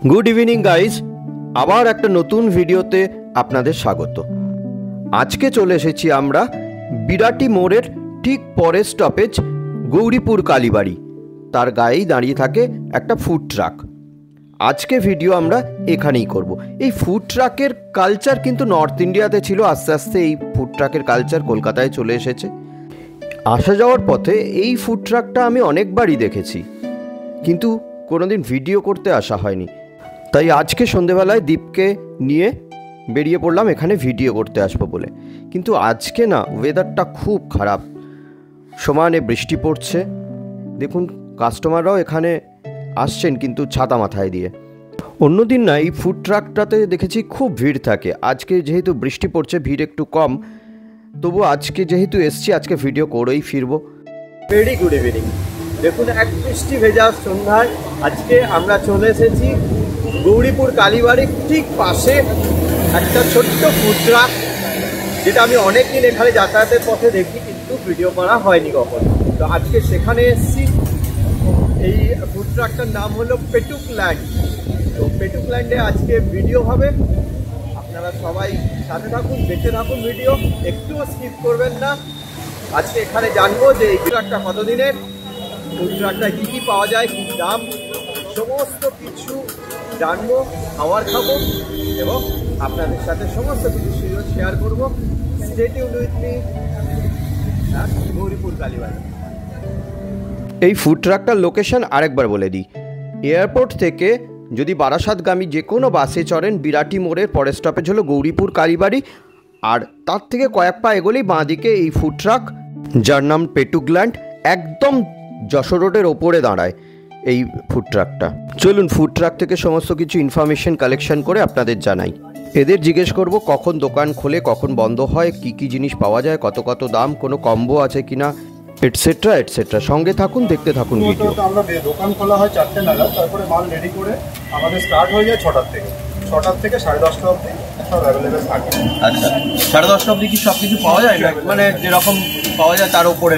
Good evening guys, আবার একটা নতুন ভিডিওতে আপনাদের স্বাগত। আজকে চলে এসেছি আমরা বিরাটি মোড়ের ঠিক পরের স্টপেজ গৌরীপুর কালীবাড়ি, তার গায়েই দাঁড়িয়ে থাকে একটা ফুড ট্রাক। আজকে ভিডিও আমরা এখানেই করব। এই ফুড ট্রাকের কালচার কিন্তু নর্থ ইন্ডিয়াতে ছিল, আস্তে আস্তে এই ফুড ট্রাকের কালচার কলকাতায় চলে এসেছে। আসা যাওয়ার পথে এই ফুড ট্রাকটা আমি অনেকবারই দেখেছি, কিন্তু কোনোদিন ভিডিও করতে আসা হয়নি। তাই আজকে সন্ধেবেলায় দীপকে নিয়ে বেরিয়ে পড়লাম এখানে ভিডিও করতে আসবো বলে। কিন্তু আজকে না, ওয়েদারটা খুব খারাপ, সমানে বৃষ্টি পড়ছে। দেখুন, কাস্টমাররাও এখানে আসছেন কিন্তু ছাতা মাথায় দিয়ে। অন্যদিন না এই ফুড ট্রাকটাতে দেখেছি খুব ভিড় থাকে। আজকে যেহেতু বৃষ্টি পড়ছে, ভিড় একটু কম, তবু আজকে যেহেতু এসছি, আজকে ভিডিও করেই ফিরবো। Very good evening. দেখুন, এক বৃষ্টি ভেজা সন্ধ্যায় আজকে আমরা চলে এসেছি গৌরীপুর কালীবাড়ির ঠিক পাশে একটা ছোট্ট ফুড ট্রাক, যেটা আমি অনেকদিন এখানে যাতায়াতের পথে দেখি, কিন্তু ভিডিও করা হয়নি কখনো। তো আজকে সেখানে এসেছি। এই ফুড ট্রাকটার নাম হলো পেটুক ল্যান্ড। তো পেটুক ল্যান্ডে আজকে ভিডিও হবে, আপনারা সবাই সাথে থাকুন, দেখতে থাকুন ভিডিও, একটুও স্কিপ করবেন না। আজকে এখানে জানবো যে এই ট্রাকটা কতদিনের, ফুড ট্রাকটায় কী কী পাওয়া যায়, কী দাম, সমস্ত কিছু জানবো, খাবার খাবো এবং আপনাদের সাথে সমস্ত কিছু শেয়ার করবো। Stay tuned with me at Gouripur Kalibari. এই ফুড ট্রাকটার লোকেশন আরেকবার বলে দিই। এয়ারপোর্ট থেকে যদি বারাসাতগামী যে কোনো বাসে চড়েন, বিরাটি মোড়ের পরের স্টপেজ হলো গৌরীপুর কালীবাড়ি, আর তার থেকে কয়েক পা এগোলেই বাঁদিকে এই ফুড ট্রাক, যার নাম পেটুক ল্যান্ড, একদম যশোর রোডের ওপরে দাঁড়ায় এই ফুড ট্রাকটা। চলুন ফুড ট্রাক থেকে সমস্ত কিছু ইনফরমেশন কালেকশন করে আপনাদের জানাই। এদের জিজ্ঞেস করব কখন দোকান খোলে, কখন বন্ধ হয়, কি কি জিনিস পাওয়া যায়, কত কত দাম, কোনো কম্বো আছে কিনা, এটসেট্রা এটসেট্রা। সঙ্গে থাকুন, দেখতে থাকুন ভিডিও। আমরা দোকান খোলা হয় 4টে নাগাদ, তারপরে মাল রেডি করে আমাদের স্টার্ট হয়ে যায় 6টার থেকে 10:30 অবধি সব অ্যাভেলেবেল থাকে। আচ্ছা, 10:30 অবধি কি সব কিছু পাওয়া যায় না? মানে যেরকম পাওয়া যায় তার উপরে?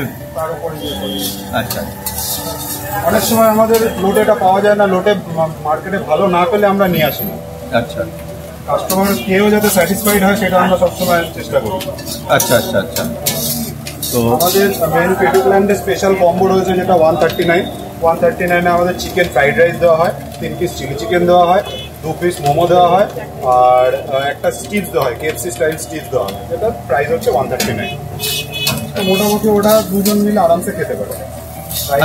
আচ্ছা, অনেক সময় আমাদের লোটেটা পাওয়া যায় না, লোটে মার্কেটে ভালো না পেলে আমরা নিয়ে আসি না। আচ্ছা, কাস্টমার কেউ যাতে স্যাটিসফাইড হয় সেটা আমরা সবসময় চেষ্টা করি। আচ্ছা আচ্ছা আচ্ছা। তো আমাদের মেন পেটুক ল্যান্ডে স্পেশাল কম্বো রয়েছে, যেটা 139 আমাদের চিকেন ফ্রাইড রাইস দেওয়া হয়, 3 পিস চিলি চিকেন দেওয়া হয়, 2 পিস মোমো দেওয়া হয়, আর একটা স্টিপস দেওয়া হয়, KFC স্টাইল স্টিপস দেওয়া হয়। এটা প্রাইস হচ্ছে 139। তো মোটামুটি ওটা দুজন মিলে আরামসে খেতে পারে।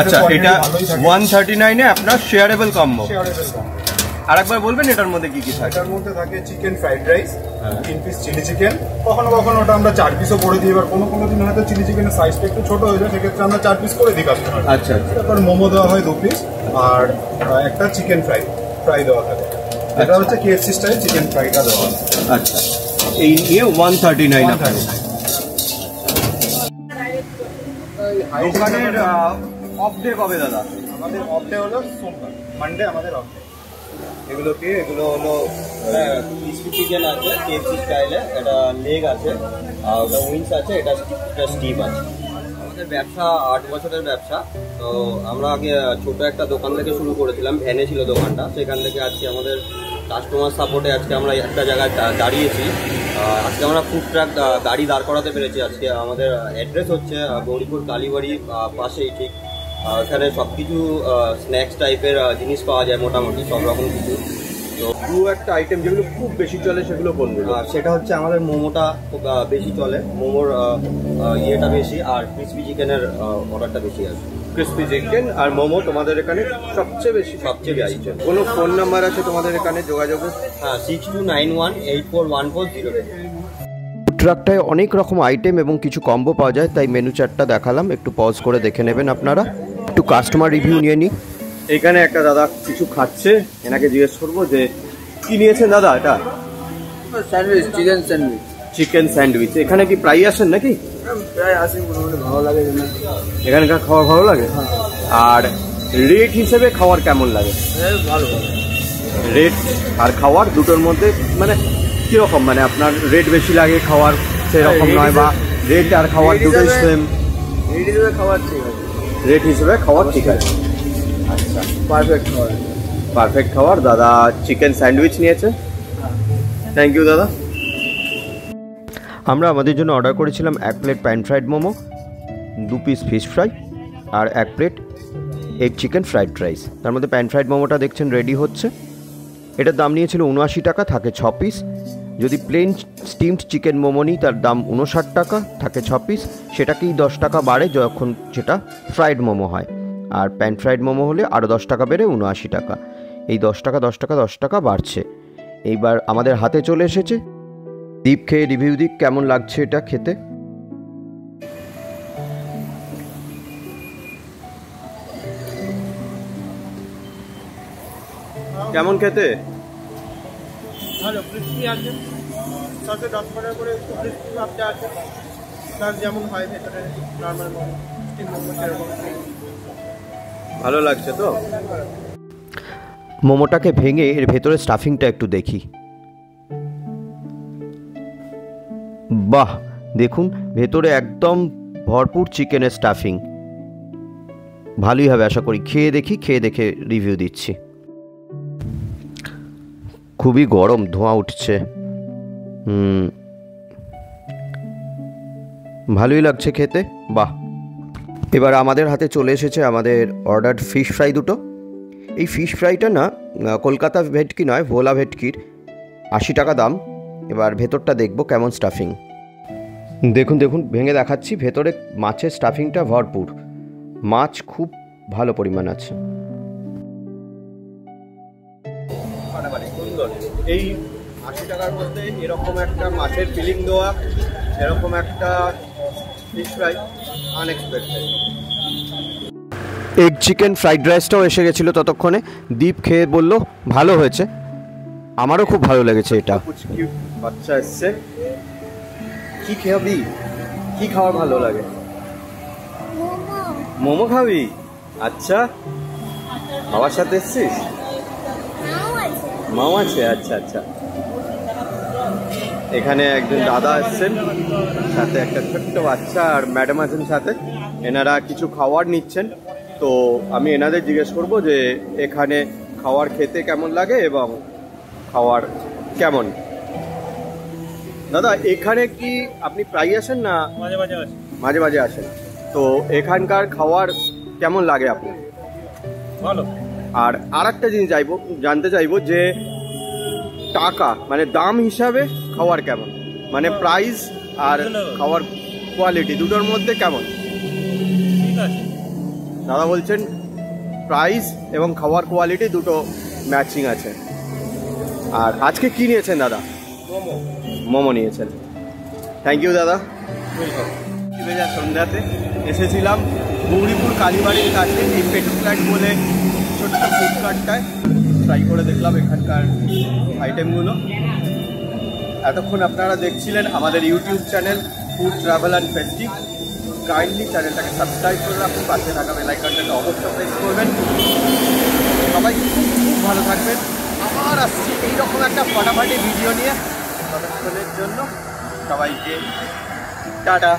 আচ্ছা, এটা 139-এ আপনার শেয়ারেবল কম্বো। আরেকবার বলবেন এটার মধ্যে কি কি থাকে? এটার মধ্যে থাকে chicken fried rice, 3 piece chilli chicken, কখনো কখনো ওটা আমরা 4 পিসও করে দিই। এবার কোনো দিন হয়তো চিলি চিকেনের সাইজটা একটু ছোট হয়ে যায়, সেক্ষেত্রে আমরা 4 পিস করে দিই কাস্টমার। আচ্ছা, তারপর মোমো দেওয়া হয় 2 পিস, আর একটা চিকেন ফ্রাই দেওয়া থাকে। এটা হচ্ছে KFC স্টাইল চিকেন ফ্রাইটা দেওয়া হয়। আচ্ছা, এই নিয়ে 139 আপনার। দোকানের অফ ডে কবে দাদা? আমাদের অফ ডে হলো সোমবার, মানডে আমাদের অফ ডে। এগুলো হলো ক্রিসপি চিকেন আছে KFC স্টাইলে, এটা লেগ আছে, আর ওটা উইংস আছে, এটা স্টিম আছে। আমাদের ব্যবসা 8 বছরের ব্যবসা। তো আমরা আগে ছোট একটা দোকান থেকে শুরু করেছিলাম, ভ্যানে ছিল দোকানটা, সেখান থেকে আজকে আমাদের কাস্টমার সাপোর্টে আজকে আমরা একটা জায়গায় দাঁড়িয়েছি। আজকে আমরা ফুড ট্রাক গাড়ি দাঁড় করাতে পেরেছি। আজকে আমাদের অ্যাড্রেস হচ্ছে গৌরীপুর কালীবাড়ি পাশেই ঠিক। এখানে সব কিছু স্ন্যাক্স টাইপের জিনিস পাওয়া যায়, মোটামুটি সব রকম কিছু। তো দু একটা আইটেম যেগুলো খুব বেশি চলে সেগুলো কোনগুলো? সেটা হচ্ছে আমাদের মোমোটা খুব বেশি চলে, মোমোর ইয়েটা বেশি, আর ক্রিসপি চিকেনের অর্ডারটা বেশি আছে। ক্রিসপি চিকেন আর মোমো তোমাদের এখানে সবচেয়ে বেশি আইটেম। কোনো ফোন নাম্বার আছে তোমাদের এখানে যোগাযোগের? হ্যাঁ, 6291841402। ফুড ট্রাকটায় অনেক রকম আইটেম এবং কিছু কম্বো পাওয়া যায়, তাই মেনু চার্টটা দেখালাম, একটু পজ করে দেখে নেবেন আপনারা। একটু কাস্টমার রিভিউ নিয়ে নিই। এখানে একটা দাদা কিছু খাচ্ছে, এনাকে জিজ্ঞেস করবো যে কি নিয়েছেন দাদা? এটা স্যান্ডউইচ, চিকেন স্যান্ডউইচ। এখানে কি প্রায় আসেন নাকি? প্রায় আসি, মোটামুটি ভালো লাগে। এখানকার খাবার ভালো লাগে? আর রেট হিসেবে খাওয়ার কেমন লাগে? ভালো। রেট আর খাওয়ার দুটোর মধ্যে মানে কিরকম, মানে আপনার রেট বেশি লাগে, খাওয়ার সেরকম নয়, বা রেট আর খাওয়ার দুটোই সেম? রেট হিসেবে খাবার ঠিক আছে। রেট হিসেবে খাওয়ার ঠিক আছে। আচ্ছা, পারফেক্ট খাবার। পারফেক্ট খাবার। দাদা চিকেন স্যান্ডউইচ নিয়েছে, থ্যাংক ইউ দাদা। আমরা আমাদের জন্য অর্ডার করেছিলাম 1 plate pan fried momo, 2 piece fish fry আর 1 plate egg chicken fried rice. তার মধ্যে প্যান ফ্রাইড মোমোটা দেখছেন রেডি হচ্ছে। এটার দাম নিয়েছিল 79 টাকা, থাকে 6 পিস। যদি প্লেন স্টিমড চিকেন মোমো নিই তার দাম 59 টাকা, থাকে 6 পিস। সেটাকেই 10 টাকা বাড়ে যখন সেটা ফ্রাইড মোমো হয়, আর প্যান ফ্রাইড মোমো হলে আরও 10 টাকা বেড়ে 79 টাকা। এই 10 টাকা 10 টাকা 10 টাকা বাড়ছে। এইবার আমাদের হাতে চলে এসেছে। দীপ খেয়ে রিভিউ দিক কেমন লাগছে এটা খেতে। কেমন খেতে? ভালো, ক্রিস্পি আছে, সসে 10 টাকা করে একটু ক্রিস্পি ভাবটা আছে, প্লাস যেমন হয় ভেতরে নর্মাল মোমো, স্টিম মোমো সেরকম। ভালো লাগছে তো? মোমোটাকে ভেঙে এর ভেতরে স্টাফিংটা একটু দেখি। বাহ, দেখুন ভেতরে একদম ভরপুর চিকেনের স্টাফিং। ভালোই হবে আশা করি। খেয়ে দেখি, খেয়ে দেখে রিভিউ দিচ্ছি। খুবই গরম, ধোঁয়া উঠছে। ভালোই লাগছে খেতে, বাহ। এবার আমাদের হাতে চলে এসেছে আমাদের অর্ডার ফিশ ফ্রাই দুটো। এই ফিশ ফ্রাইটা না কলকাতা ভেটকি নয়, ভোলা ভেটকির, 80 টাকা দাম। এবার ভেতরটা দেখব কেমন স্টাফিং। দেখুন দেখুন, ভেঙে দেখাচ্ছি। ভেতরে মাছের স্টাফিংটা ভরপুর, মাছ খুব ভালো পরিমাণ আছে। সুন্দর। এই 80 টাকার মধ্যে এরকম একটা মাছের ফিলিং দেওয়া, এরকম একটা fish fry unexpected. Egg chicken fried রাইসটাও এসে গেছিলো ততক্ষণে। দীপ খেয়ে বলল ভালো হয়েছে, আমারও খুব ভালো লেগেছে এটা। বাচ্চা এসছে, কি খাবি? কি খাওয়ার ভালো লাগে? মোমো খাবি? আচ্ছা, বাবার সাথে এসছিস? মাও আছে, আচ্ছা আচ্ছা। এখানে একজন দাদা এসছেন, সাথে একটা ছোট্ট বাচ্চা আর ম্যাডাম আছেন সাথে। এনারা কিছু খাবার নিচ্ছেন, তো আমি এনাদের জিজ্ঞেস করব যে এখানে খাবার খেতে কেমন লাগে এবং খাওয়ার কেমন। দাদা এখানে কি আপনি প্রায় আসেন না? মাঝে মাঝে আসে। মাঝে মাঝে আসেন। তো এখানকার খাবার কেমন লাগে আপনার? ভালো। আর আরেকটা জিনিস জানতে চাইবো যে টাকা মানে দাম হিসাবে খাবার কেমন, মানে প্রাইস আর খাওয়ার কোয়ালিটি দুটোর মধ্যে কেমন? ঠিক আছে। দাদা বলছেন প্রাইস এবং খাওয়ার কোয়ালিটি দুটো ম্যাচিং আছে। আর আজকে কি নিয়েছেন দাদা? মোমো নিয়েছেন, থ্যাংক ইউ দাদা। সন্ধ্যাতে এসেছিলাম গৌরীপুর কালীবাড়ির কাছে এই পেটুক্ল্যান্ড বলে ছোট্ট ফুডকার্টটায়। ট্রাই করে দেখলাম এখানকার আইটেমগুলো। এতক্ষণ আপনারা দেখছিলেন আমাদের YouTube channel food travel and festive. Kindly চ্যানেলটাকে সাবস্ক্রাইব করে রাখুন, পাশে থাকা বেল আইকনটাকে অবশ্যই প্রেস করবেন। সবাই খুব খুব ভালো থাকবেন। আবার আসছি এইরকম একটা ফাটাফাটি ভিডিও নিয়ে। ততক্ষণের জন্য সবাইকে টাটা।